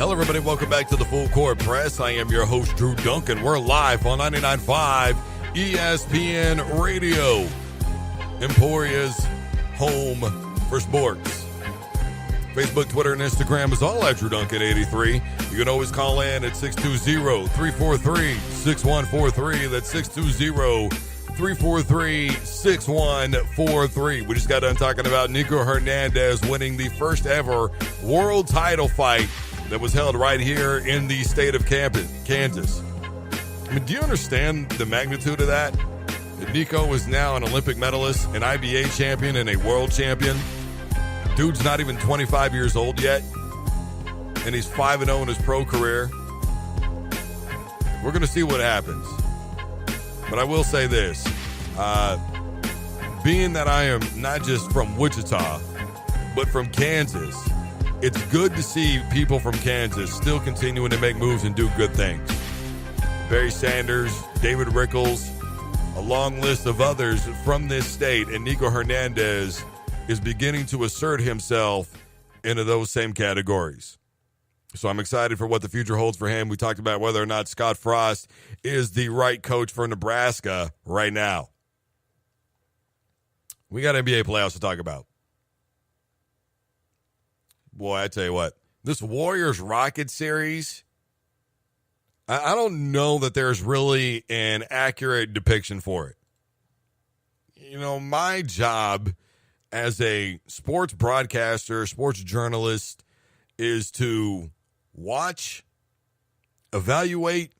Hello, everybody. Welcome back to the Full Court Press. I am your host, Drew Duncan. We're live on 99.5 ESPN Radio, Emporia's home for sports. Facebook, Twitter, and Instagram is all at Drew Duncan 83. You can always call in at 620-343-6143. That's 620-343-6143. We just got done talking about Nico Hernandez winning the first ever world title fight that was held right here in the state of Kansas. I mean, do you understand the magnitude of that? Nico is now an Olympic medalist, an IBA champion, and a world champion. Dude's not even 25 years old yet, and he's 5-0 in his pro career. We're going to see what happens. But I will say this. Being that I am not just from Wichita, but from Kansas, it's good to see people from Kansas still continuing to make moves and do good things. Barry Sanders, David Rickles, a long list of others from this state, and Nico Hernandez is beginning to assert himself into those same categories. So I'm excited for what the future holds for him. We talked about whether or not Scott Frost is the right coach for Nebraska right now. We got NBA playoffs to talk about. Boy, I tell you what, this Warriors-Rockets series, I don't know that there's really an accurate depiction for it. You know, my job as a sports broadcaster, sports journalist, is to watch, evaluate,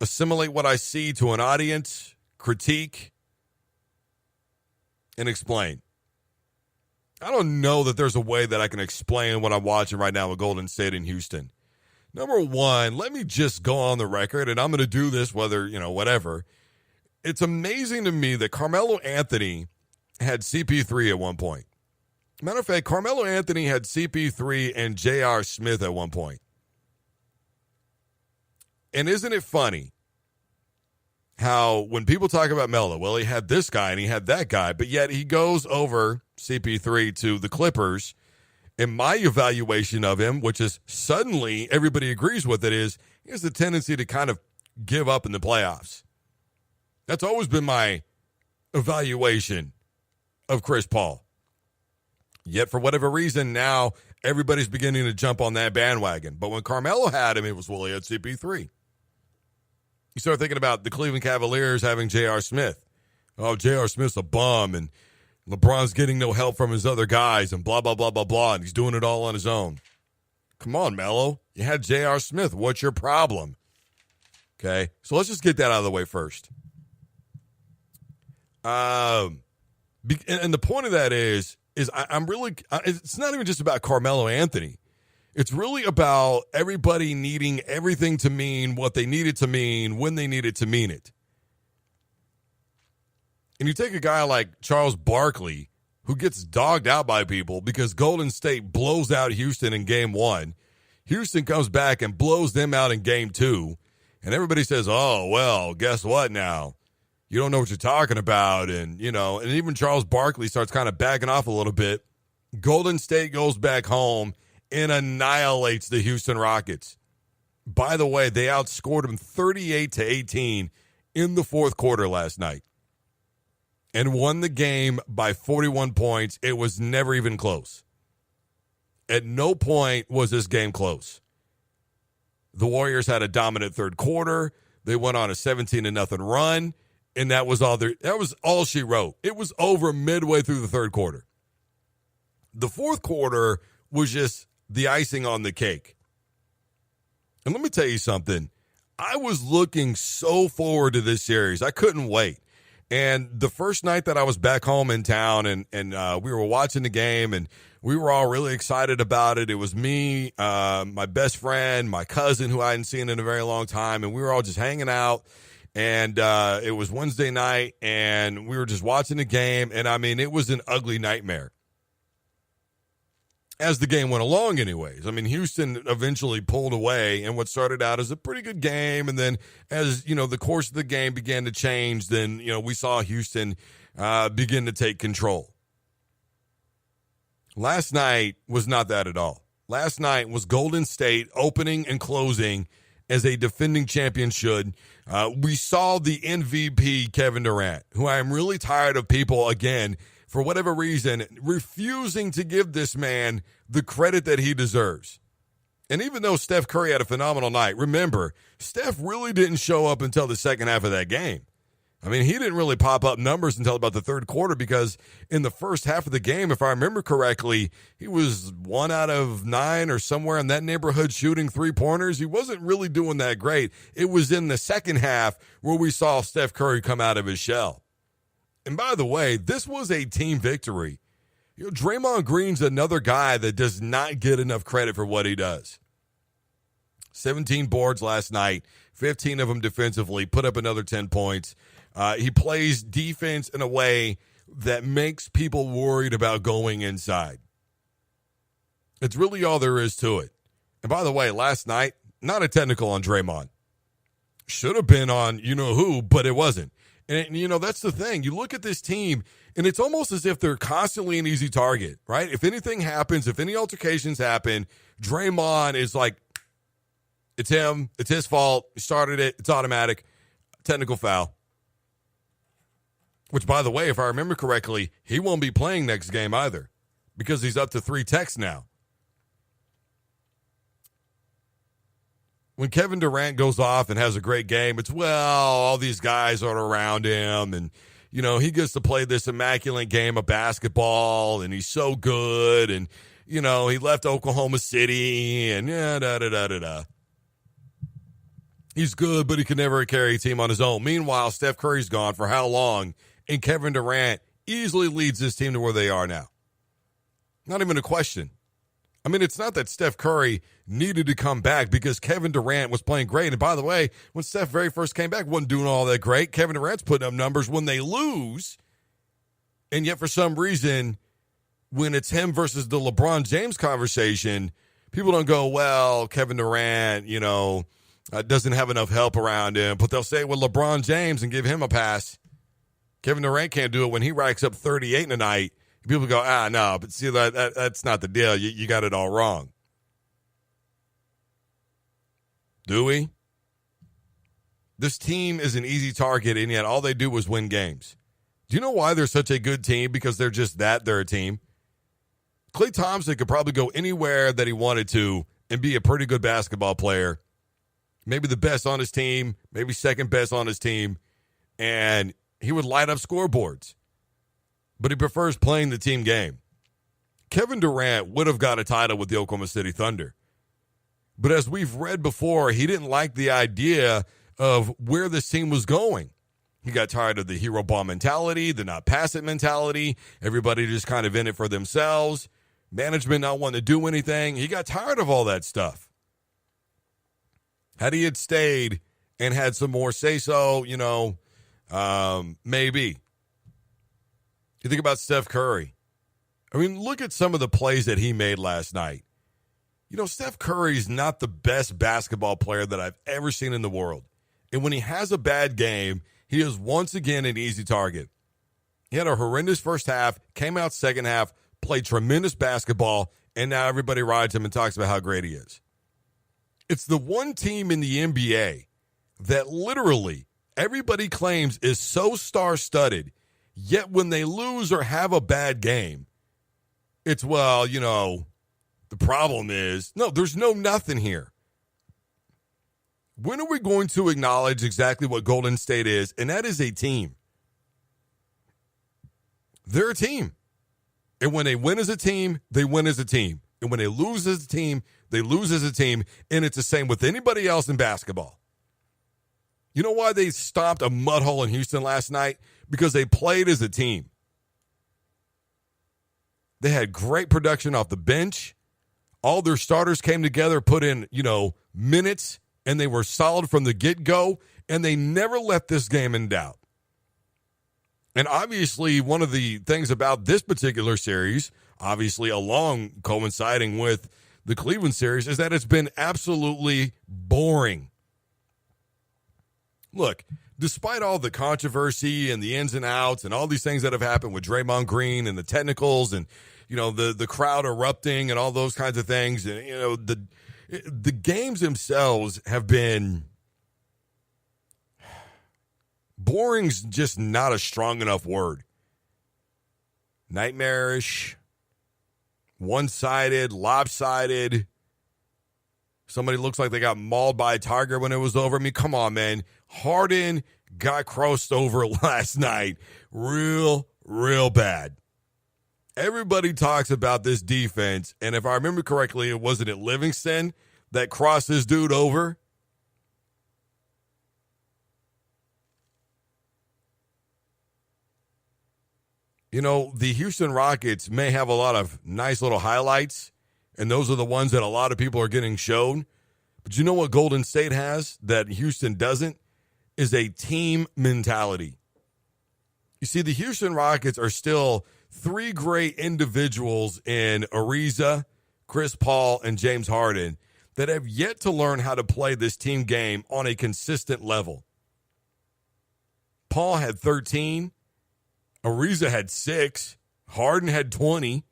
assimilate what I see to an audience, critique, and explain. I don't know that there's a way that I can explain what I'm watching right now with Golden State and Houston. Number one, let me just go on the record, and I'm going to do this whether, whatever. It's amazing to me that Carmelo Anthony had CP3 at one point. Matter of fact, Carmelo Anthony had CP3 and J.R. Smith at one point. And isn't it funny how when people talk about Melo, well, he had this guy and he had that guy, but yet he goes over CP3 to the Clippers. And my evaluation of him, which is suddenly everybody agrees with it, is he has the tendency to kind of give up in the playoffs. That's always been my evaluation of Chris Paul. Yet for whatever reason, now everybody's beginning to jump on that bandwagon. But when Carmelo had him, it was, well, he had CP3. You start thinking about the Cleveland Cavaliers having J.R. Smith. Oh, J.R. Smith's a bum, and LeBron's getting no help from his other guys, and blah, blah, blah, blah, blah, and he's doing it all on his own. Come on, Melo. You had J.R. Smith. What's your problem? Okay, so let's just get that out of the way first. And the point of that is I'm really, it's not even just about Carmelo Anthony. It's really about everybody needing everything to mean what they need it to mean when they need it to mean it. And you take a guy like Charles Barkley, who gets dogged out by people because Golden State blows out Houston in game 1. Houston comes back and blows them out in game 2. And everybody says, oh, well, guess what now? You don't know what you're talking about. And, and even Charles Barkley starts kind of backing off a little bit. Golden State goes back home and annihilates the Houston Rockets. By the way, they outscored them 38-18 in the fourth quarter last night and won the game by 41 points. It was never even close. At no point was this game close. The Warriors had a dominant third quarter. They went on a 17-0 run, and that was all she wrote. It was over midway through the third quarter. The fourth quarter was just the icing on the cake. And let me tell you something. I was looking so forward to this series. I couldn't wait. And the first night that I was back home in town and we were watching the game and we were all really excited about it. It was me, my best friend, my cousin who I hadn't seen in a very long time, and we were all just hanging out. And it was Wednesday night, and we were just watching the game. And, I mean, it was an ugly nightmare. As the game went along anyways. I mean, Houston eventually pulled away in what started out as a pretty good game. And then as, the course of the game began to change, then, we saw Houston begin to take control. Last night was not that at all. last night was Golden State opening and closing as a defending champion should. We saw the MVP, Kevin Durant, who I am really tired of people, again, for whatever reason, refusing to give this man the credit that he deserves. And even though Steph Curry had a phenomenal night, remember, Steph really didn't show up until the second half of that game. I mean, he didn't really pop up numbers until about the third quarter because in the first half of the game, if I remember correctly, he was 1 out of 9 or somewhere in that neighborhood shooting three-pointers. He wasn't really doing that great. It was in the second half where we saw Steph Curry come out of his shell. And by the way, this was a team victory. You know, Draymond Green's another guy that does not get enough credit for what he does. 17 boards last night, 15 of them defensively, put up another 10 points. He plays defense in a way that makes people worried about going inside. It's really all there is to it. And by the way, last night, not a technical on Draymond. Should have been on you-know-who, but it wasn't. And, that's the thing. You look at this team, and it's almost as if they're constantly an easy target, right? If anything happens, if any altercations happen, Draymond is like, it's him. It's his fault. He started it. It's automatic. Technical foul. Which, by the way, if I remember correctly, he won't be playing next game either because he's up to 3 techs now. When Kevin Durant goes off and has a great game, it's, all these guys are around him and, he gets to play this immaculate game of basketball and he's so good and, he left Oklahoma City and da-da-da-da-da. He's good, but he can never carry a team on his own. Meanwhile, Steph Curry's gone for how long? And Kevin Durant easily leads this team to where they are now. Not even a question. I mean, it's not that Steph Curry needed to come back because Kevin Durant was playing great. And by the way, when Steph very first came back, wasn't doing all that great. Kevin Durant's putting up numbers when they lose. And yet for some reason, when it's him versus the LeBron James conversation, people don't go, Kevin Durant, doesn't have enough help around him. But they'll say it with LeBron James and give him a pass. Kevin Durant can't do it when he racks up 38 in a night. People go, no, but see, that's not the deal. You got it all wrong. Do we? This team is an easy target, and yet all they do is win games. Do you know why they're such a good team? Because they're just that. They're a team. Klay Thompson could probably go anywhere that he wanted to and be a pretty good basketball player. Maybe the best on his team, maybe second best on his team, and he would light up scoreboards. But he prefers playing the team game. Kevin Durant would have got a title with the Oklahoma City Thunder. But as we've read before, he didn't like the idea of where this team was going. He got tired of the hero ball mentality, the not pass it mentality, everybody just kind of in it for themselves, management not wanting to do anything. He got tired of all that stuff. Had he had stayed and had some more say-so, maybe. You think about Steph Curry. I mean, look at some of the plays that he made last night. Steph Curry's not the best basketball player that I've ever seen in the world. And when he has a bad game, he is once again an easy target. He had a horrendous first half, came out second half, played tremendous basketball, and now everybody rides him and talks about how great he is. It's the one team in the NBA that literally everybody claims is so star-studded, yet when they lose or have a bad game, it's, the problem is, no, there's no nothing here. When are we going to acknowledge exactly what Golden State is? And that is a team. They're a team. And when they win as a team, they win as a team. And when they lose as a team, they lose as a team. And it's the same with anybody else in basketball. You know why they stopped a mud hole in Houston last night? Because they played as a team. They had great production off the bench. All their starters came together, put in, minutes, and they were solid from the get-go, and they never left this game in doubt. And obviously, one of the things about this particular series, obviously along coinciding with the Cleveland series, is that it's been absolutely boring. Look, despite all the controversy and the ins and outs and all these things that have happened with Draymond Green and the technicals and the crowd erupting and all those kinds of things. And, the games themselves have been boring's just not a strong enough word. Nightmarish, one-sided, lopsided. Somebody looks like they got mauled by a tiger when it was over. I mean, come on, man. Harden got crossed over last night real bad. Everybody talks about this defense, and if I remember correctly, it wasn't it Livingston that crossed this dude over? The Houston Rockets may have a lot of nice little highlights, and those are the ones that a lot of people are getting shown. But you know what Golden State has that Houston doesn't? Is a team mentality. You see, the Houston Rockets are still three great individuals in Ariza, Chris Paul, and James Harden that have yet to learn how to play this team game on a consistent level. Paul had 13. Ariza had 6. Harden had 20.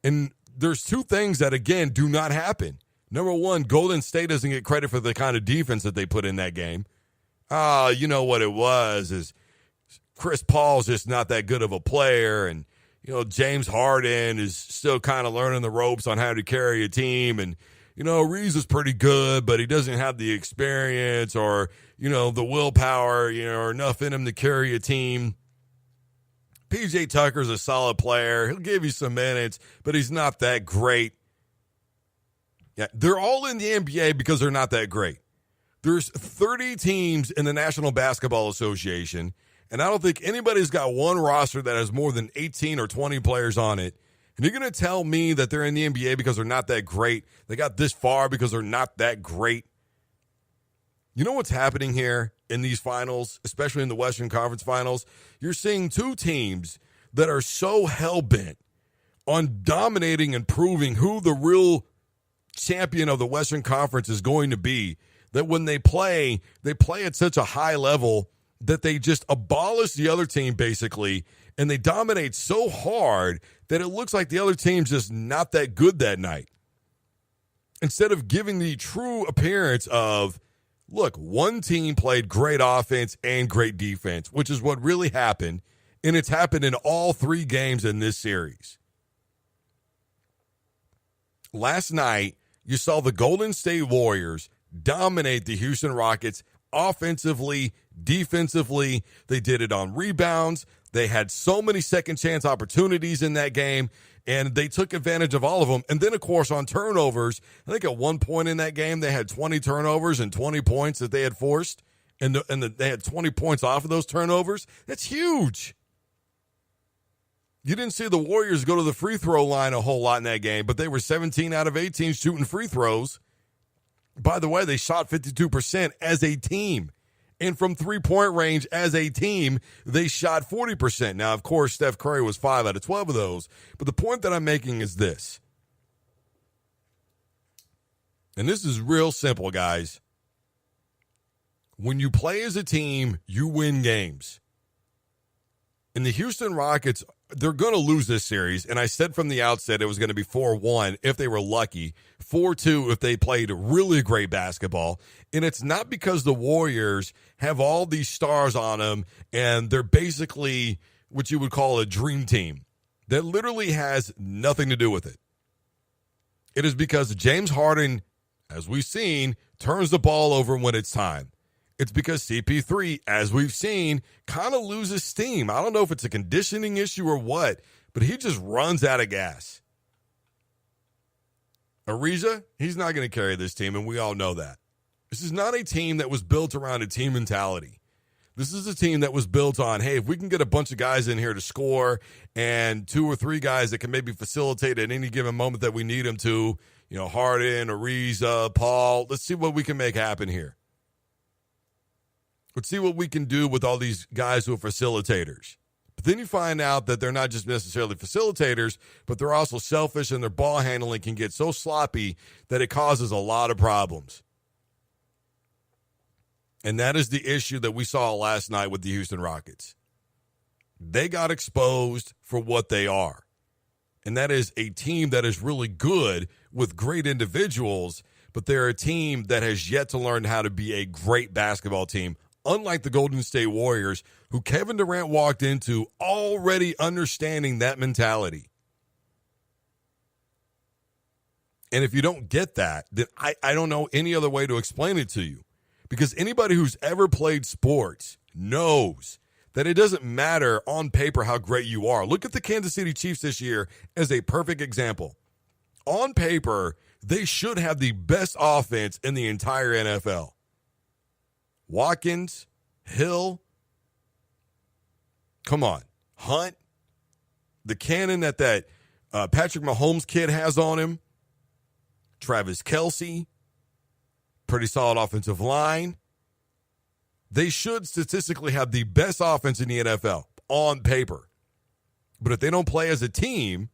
And there's two things that, again, do not happen. Number one, Golden State doesn't get credit for the kind of defense that they put in that game. You know what it was is Chris Paul's just not that good of a player. And, James Harden is still kind of learning the ropes on how to carry a team. And, Ariza's pretty good, but he doesn't have the experience or, the willpower, or enough in him to carry a team. PJ Tucker's a solid player. He'll give you some minutes, but he's not that great. Yeah, they're all in the NBA because they're not that great. There's 30 teams in the National Basketball Association, and I don't think anybody's got one roster that has more than 18 or 20 players on it. And you're going to tell me that they're in the NBA because they're not that great. They got this far because they're not that great. You know what's happening here in these finals, especially in the Western Conference Finals? You're seeing two teams that are so hell-bent on dominating and proving who the real champion of the Western Conference is going to be, that when they play at such a high level that they just abolish the other team, basically, and they dominate so hard that it looks like the other team's just not that good that night. Instead of giving the true appearance of, look, one team played great offense and great defense, which is what really happened, and it's happened in all 3 games in this series. Last night, you saw the Golden State Warriors dominate the Houston Rockets offensively, defensively. They did it on rebounds. They had so many second chance opportunities in that game, and they took advantage of all of them. And then, of course, on turnovers, I think at one point in that game, they had 20 turnovers and 20 points that they had forced, and they had 20 points off of those turnovers. That's huge. You didn't see the Warriors go to the free throw line a whole lot in that game, but they were 17 out of 18 shooting free throws. By the way, they shot 52% as a team. And from three-point range as a team, they shot 40%. Now, of course, Steph Curry was 5 out of 12 of those. But the point that I'm making is this. And this is real simple, guys. When you play as a team, you win games. And the Houston Rockets, they're going to lose this series. And I said from the outset it was going to be 4-1 if they were lucky, 4-2 if they played really great basketball. And it's not because the Warriors have all these stars on them and they're basically what you would call a dream team. That literally has nothing to do with it. It is because James Harden, as we've seen, turns the ball over when it's time. It's because CP3, as we've seen, kind of loses steam. I don't know if it's a conditioning issue or what, but he just runs out of gas. Ariza, he's not going to carry this team, and we all know that. This is not a team that was built around a team mentality. This is a team that was built on, hey, if we can get a bunch of guys in here to score and 2 or 3 guys that can maybe facilitate at any given moment that we need them to, Harden, Ariza, Paul, let's see what we can make happen here. Let's see what we can do with all these guys who are facilitators. But then you find out that they're not just necessarily facilitators, but they're also selfish, and their ball handling can get so sloppy that it causes a lot of problems. And that is the issue that we saw last night with the Houston Rockets. They got exposed for what they are. And that is a team that is really good with great individuals, but they're a team that has yet to learn how to be a great basketball team, unlike the Golden State Warriors, who Kevin Durant walked into already understanding that mentality. And if you don't get that, then I don't know any other way to explain it to you. Because anybody who's ever played sports knows that it doesn't matter on paper how great you are. Look at the Kansas City Chiefs this year as a perfect example. On paper, they should have the best offense in the entire NFL. Watkins, Hill, come on, Hunt, the cannon that Patrick Mahomes kid has on him, Travis Kelce, pretty solid offensive line. They should statistically have the best offense in the NFL on paper. But if they don't play as a team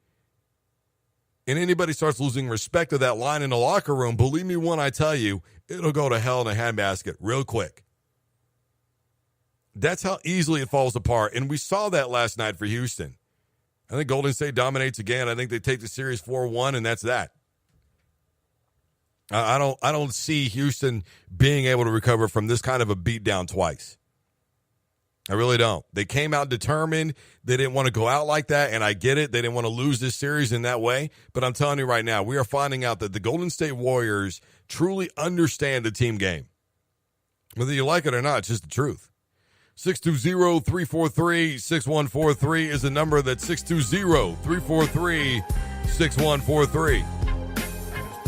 and anybody starts losing respect to that line in the locker room, believe me when I tell you, it'll go to hell in a handbasket real quick. That's how easily it falls apart. And we saw that last night for Houston. I think Golden State dominates again. I think they take the series 4-1, and that's that. I don't see Houston being able to recover from this kind of a beatdown twice. I really don't. They came out determined. They didn't want to go out like that, and I get it. They didn't want to lose this series in that way. But I'm telling you right now, we are finding out that the Golden State Warriors truly understand the team game. Whether you like it or not, it's just the truth. 620-343-6143 is the number. That's 620-343-6143.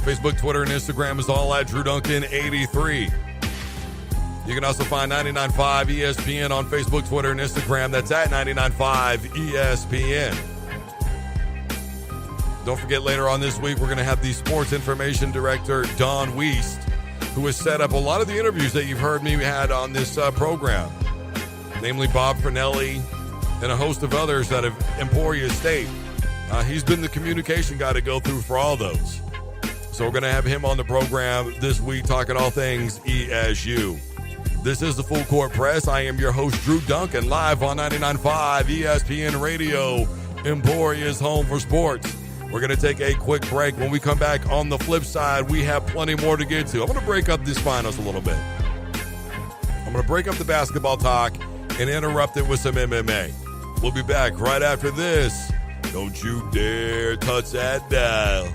Facebook, Twitter, and Instagram is all at Drew Duncan 83. You can also find 99.5 ESPN on Facebook, Twitter, and Instagram. That's at 99.5 ESPN. Don't forget, later on this week, we're going to have the sports information director, Don Weist, who has set up a lot of the interviews that you've heard me had on this program, namely Bob Fernelli and a host of others out of Emporia State. He's been the communication guy to go through for all those. So we're going to have him on the program this week talking all things ESU. This is the Full Court Press. I am your host, Drew Duncan, live on 99.5 ESPN Radio, Emporia's home for sports. We're going to take a quick break. When we come back on the flip side, we have plenty more to get to. I'm going to break up this finals a little bit. I'm going to break up the basketball talk and interrupt it with some MMA. We'll be back right after this. Don't you dare touch that dial.